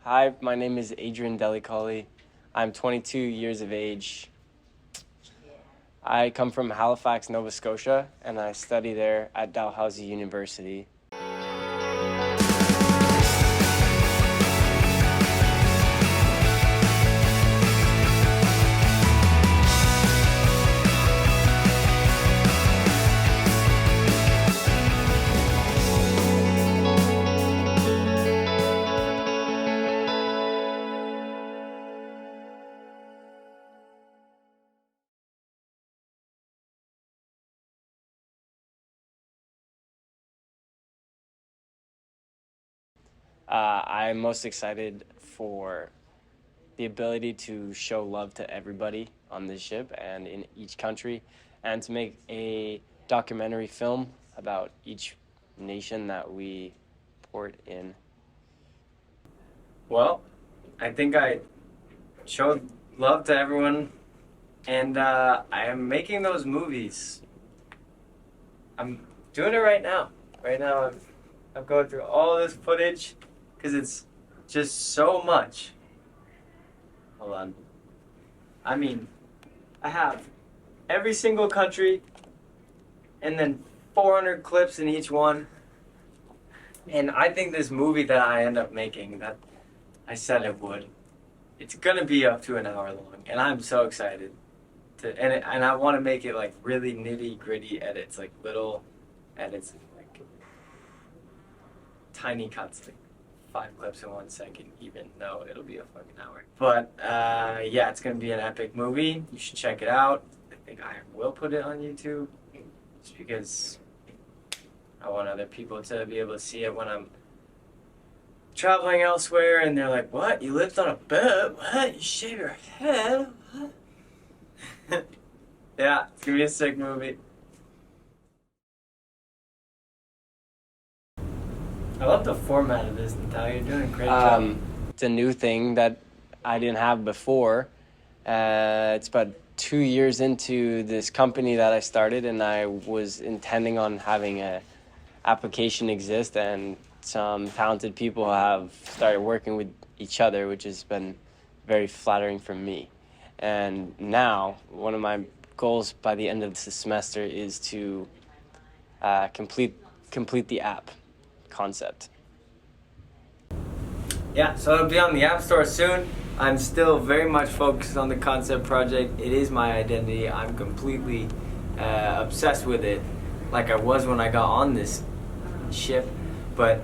Hi, my name is Adrian Delli Colli. I'm 22 years of age. I come from Halifax, Nova Scotia, and I study there at Dalhousie University. I'm most excited for the ability to show love to everybody on this ship and in each country, and to make a documentary film about each nation that we port in. Well, I think I showed love to everyone, and I am making those movies. I'm doing it right now. Right now, I'm going through all this footage because it's just so much. Hold on. I mean, I have every single country, and then 400 clips in each one. And I think this movie that I end up making, that I said it would, it's gonna be up to an hour long, and I'm so excited and I want to make it like really nitty gritty edits, like little edits, like tiny cuts, like 5 clips in 1 second, even though it'll be a fucking hour. But yeah, it's gonna be an epic movie. You should check it out. I think I will put it on YouTube, just because I want other people to be able to see it when I'm traveling elsewhere, and they're like, "What? You lived on a boat? What? You shave your head? What?" Yeah, it's gonna be a sick movie. I love the format of this, Natalia. You're doing a great job. It's a new thing that I didn't have before. It's about 2 years into this company that I started, and I was intending on having a application exist, and some talented people have started working with each other, which has been very flattering for me. And now, one of my goals by the end of the semester is to complete the app concept. Yeah, so it'll be on the App Store soon. I'm still very much focused on the concept project. It is my identity. I'm completely obsessed with it, like I was when I got on this ship. But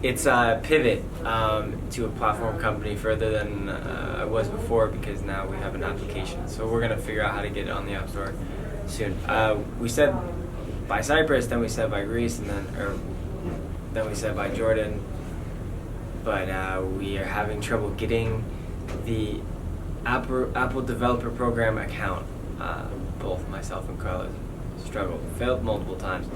it's a pivot to a platform company further than I was before, because now we have an application. So we're gonna figure out how to get it on the App Store soon. We said by Cyprus, then we said by Greece, and then we said by Jordan. But we are having trouble getting the Apple Developer Program account. Both myself and Carlos struggled, failed multiple times.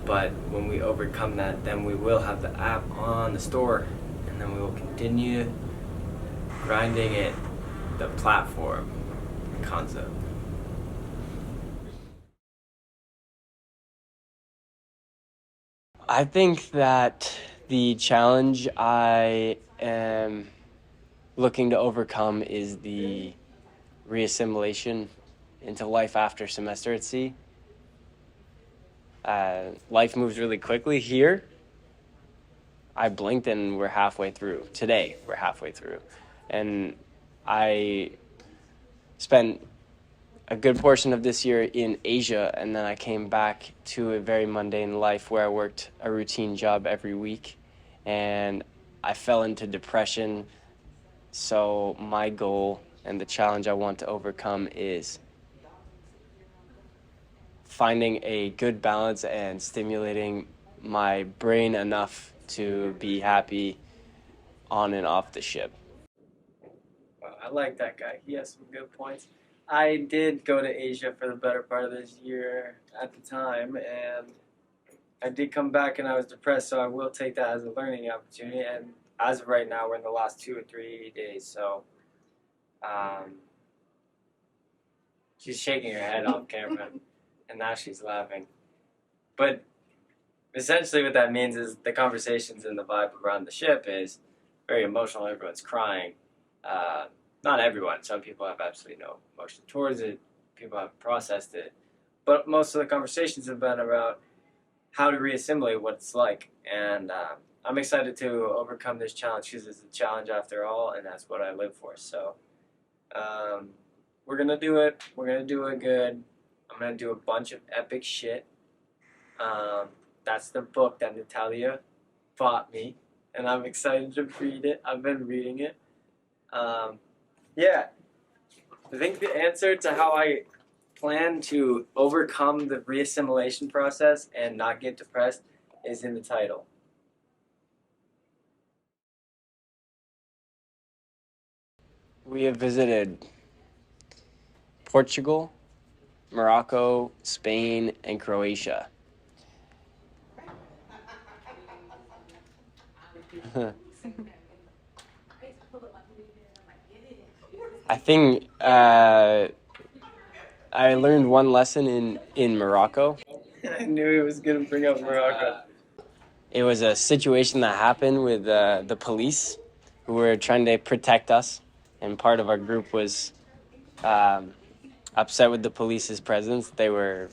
But when we overcome that, then we will have the app on the store, and then we will continue grinding it, the platform concept. I think that the challenge I am looking to overcome is the reassimilation into life after semester at sea. Life moves really quickly here. I blinked and we're halfway through. Today, we're halfway through. And I spent a good portion of this year in Asia, and then I came back to a very mundane life where I worked a routine job every week, and I fell into depression. So my goal and the challenge I want to overcome is finding a good balance and stimulating my brain enough to be happy on and off the ship. Wow, I like that guy. He has some good points. I did go to Asia for the better part of this year at the time, and I did come back and I was depressed, so I will take that as a learning opportunity. And as of right now, we're in the last 2 or 3 days, so she's shaking her head off camera, and now she's laughing. But essentially what that means is the conversations and the vibe around the ship is, very emotional. Everyone's crying. Not everyone. Some people have absolutely no emotion towards it. People have processed it. But most of the conversations have been about how to reassimilate what it's like. And I'm excited to overcome this challenge because it's a challenge after all, and that's what I live for. So we're going to do it. We're going to do it good. I'm going to do a bunch of epic shit. That's the book that Natalia bought me, and I'm excited to read it. I've been reading it. Yeah, I think the answer to how I plan to overcome the reassimilation process and not get depressed is in the title. We have visited Portugal, Morocco, Spain, and Croatia. I think I learned one lesson in Morocco. I knew he was going to bring up Morocco. It was a situation that happened with the police who were trying to protect us, and part of our group was upset with the police's presence. They were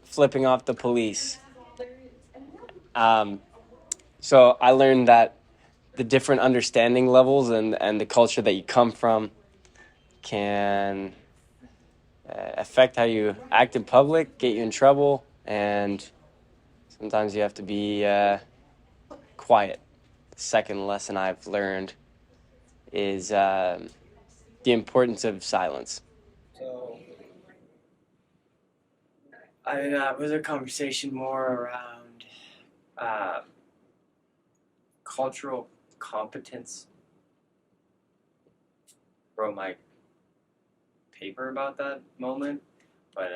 flipping off the police. So I learned that the different understanding levels and the culture that you come from can affect how you act in public, get you in trouble, and sometimes you have to be quiet. The second lesson I've learned is the importance of silence. So, I mean, that was a conversation more around cultural competence. Wrote my paper about that moment, but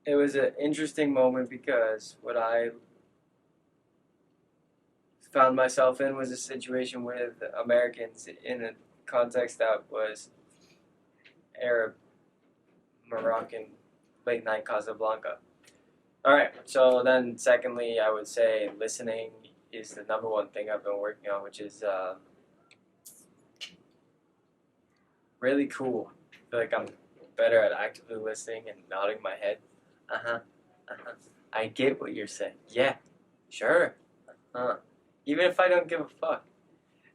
it was an interesting moment because what I found myself in was a situation with Americans in a context that was Arab, Moroccan, late night Casablanca. All right, so then secondly, I would say listening is the number one thing I've been working on, which is really cool. I feel like I'm better at actively listening and nodding my head. I get what you're saying. Yeah, sure. Even if I don't give a fuck.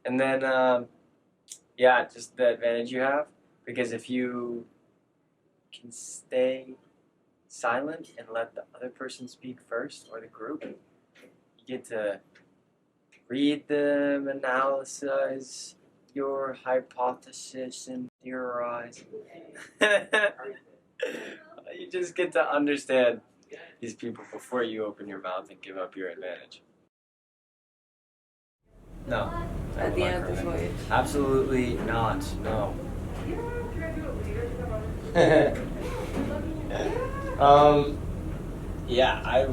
And then, just the advantage you have, because if you can stay silent and let the other person speak first, or the group, you get to read them, analyze your hypothesis, and theorize. You just get to understand these people before you open your mouth and give up your advantage. No. At the end of the voyage. Absolutely not. No. I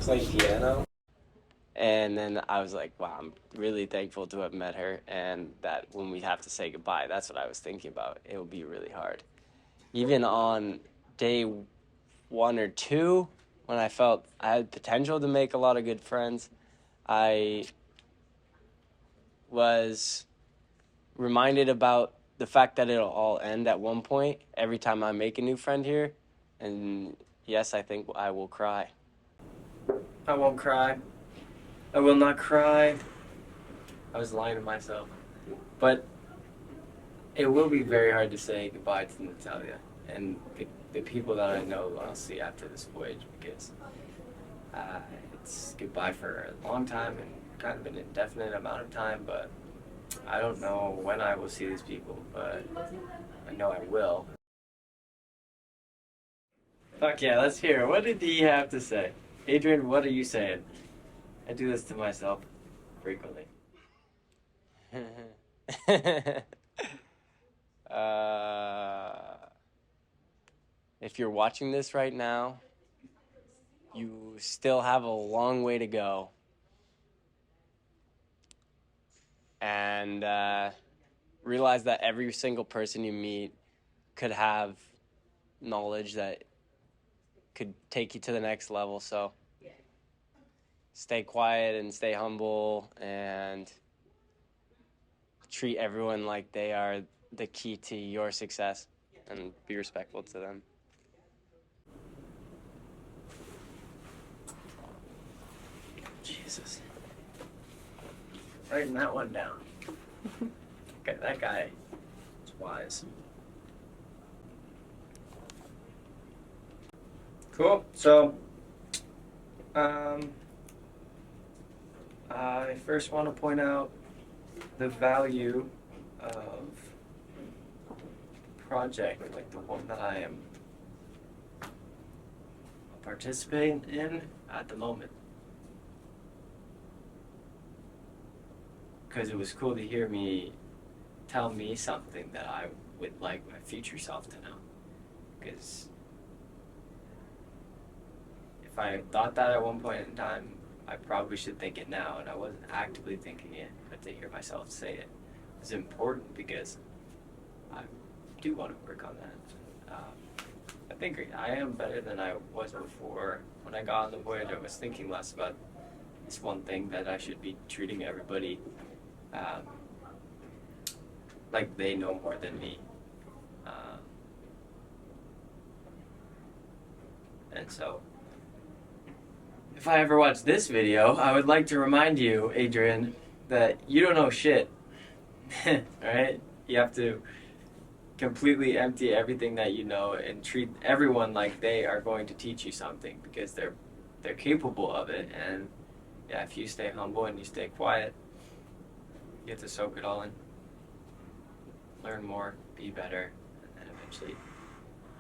play piano. And then I was like, wow, I'm really thankful to have met her, and that when we have to say goodbye, that's what I was thinking about. It will be really hard. Even on day 1 or 2, when I felt I had potential to make a lot of good friends, I was reminded about the fact that it'll all end at one point every time I make a new friend here. And yes, I think I will cry. I won't cry. I will not cry. I was lying to myself. But it will be very hard to say goodbye to Natalia and the people that I know I'll see after this voyage, because it's goodbye for a long time and kind of an indefinite amount of time, but I don't know when I will see these people, but I know I will. Fuck yeah, let's hear it. What did he have to say? Adrian, what are you saying? I do this to myself frequently. If you're watching this right now, you still have a long way to go. and realize that every single person you meet could have knowledge that could take you to the next level. So stay quiet and stay humble and treat everyone like they are the key to your success, and be respectful to them. Jesus. Writing that one down. Okay, that guy is wise. Cool. So, I first want to point out the value of project, like the one that I am participating in at the moment. Because it was cool to hear me tell me something that I would like my future self to know. Because if I thought that at one point in time, I probably should think it now, and I wasn't actively thinking it, but to hear myself say it is important because I do want to work on that. I think I am better than I was before. When I got on the voyage, I was thinking less about this one thing, that I should be treating everybody like they know more than me. And so, if I ever watch this video, I would like to remind you, Adrian, that you don't know shit. Right? You have to completely empty everything that you know and treat everyone like they are going to teach you something, because they're capable of it. And yeah, if you stay humble and you stay quiet, you get to soak it all in, learn more, be better, and then eventually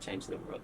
change the world.